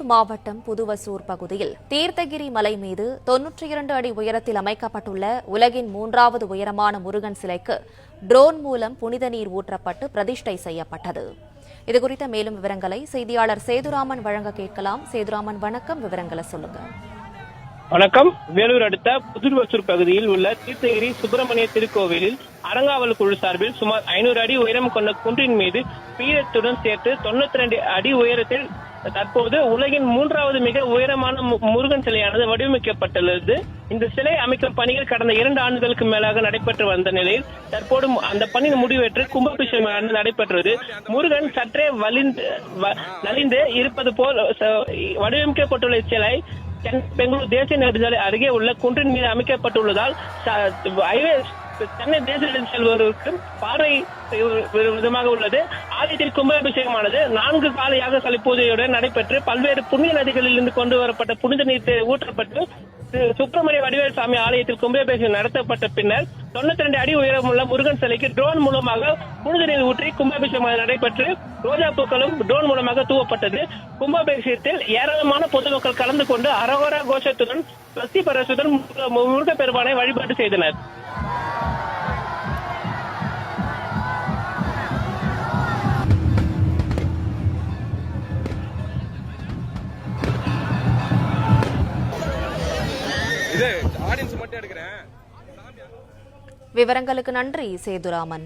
மாவட்டம் புதுவசூர் பகுதியில் தீர்த்தகிரி மலை மீது 92 அடி உயரத்தில் அமைக்கப்பட்டுள்ள உலகின் 3வது உயரமான முருகன் சிலைக்கு ட்ரோன் மூலம் புனித நீர் ஊற்றப்பட்டு பிரதிஷ்டை செய்யப்பட்டது. இதுகுறித்த மேலும் விவரங்களை செய்தியாளர் சேதுராமன் வழங்க கேட்கலாம். சேதுராமன், வணக்கம். விவரங்களை சொல்லுங்க. வணக்கம். வேலூர் அடுத்த புதுவசூர் பகுதியில் உள்ள தீர்த்தகிரி சுப்பிரமணிய திருக்கோவிலில் அறங்காவல் குழு சார்பில் சுமார் 500 அடி உயரம் கொண்ட குன்றின் மீது பீடத்துடன் சேர்த்து 92 அடி உயரத்தில் தற்போது உலகின் 3வது மிக உயரமான முருகன் சிலையானது வடிவமைக்கப்பட்டுள்ளது. இந்த சிலை அமைக்கும் பணிகள் கடந்த 2 ஆண்டுகளுக்கு மேலாக நடைபெற்று வந்த நிலையில் தற்போது அந்த பணி முடிவேற்று கும்பாபிஷேகம் நடைபெற்றது. முருகன் சற்றே நலிந்து இருப்பது போல் வடிவமைக்கப்பட்டுள்ள சிலை பெங்களூர் தேசிய நெடுஞ்சாலை அருகே உள்ள குன்றின் மீது அமைக்கப்பட்டுள்ளதால் சென்னை தேசிய நெடுஞ்சாலை செல்வதற்கு பார்வை விதமாக உள்ளது. ஆலயத்தில் கும்பாபிஷேகமானது 4 கால யாக சலை பூஜையுடன் நடைபெற்று பல்வேறு புண்ணிய நதிகளில் இருந்து கொண்டு வரப்பட்ட புனித நீர் ஊற்றப்பட்டு சுப்பிரமணிய வடிவேல் சாமி ஆலயத்தில் கும்பாபிஷேகம் நடத்தப்பட்ட பின்னர் 92 அடி உயரமுள்ள முருகன் சிலைக்கு ட்ரோன் மூலமாக புனித நீர் ஊற்றி கும்பாபிஷேகம் நடைபெற்று ரோஜா பூக்களும் ட்ரோன் மூலமாக தூவப்பட்டது. கும்பாபிஷேகத்தில் ஏராளமான பொதுமக்கள் கலந்து கொண்டு அரகோரா கோஷத்துடன் பக்தி பரவசுடன் முருகப்பெருமானை வழிபாடு செய்தனர். விவரங்களுக்கு நன்றி சேதுராமன்.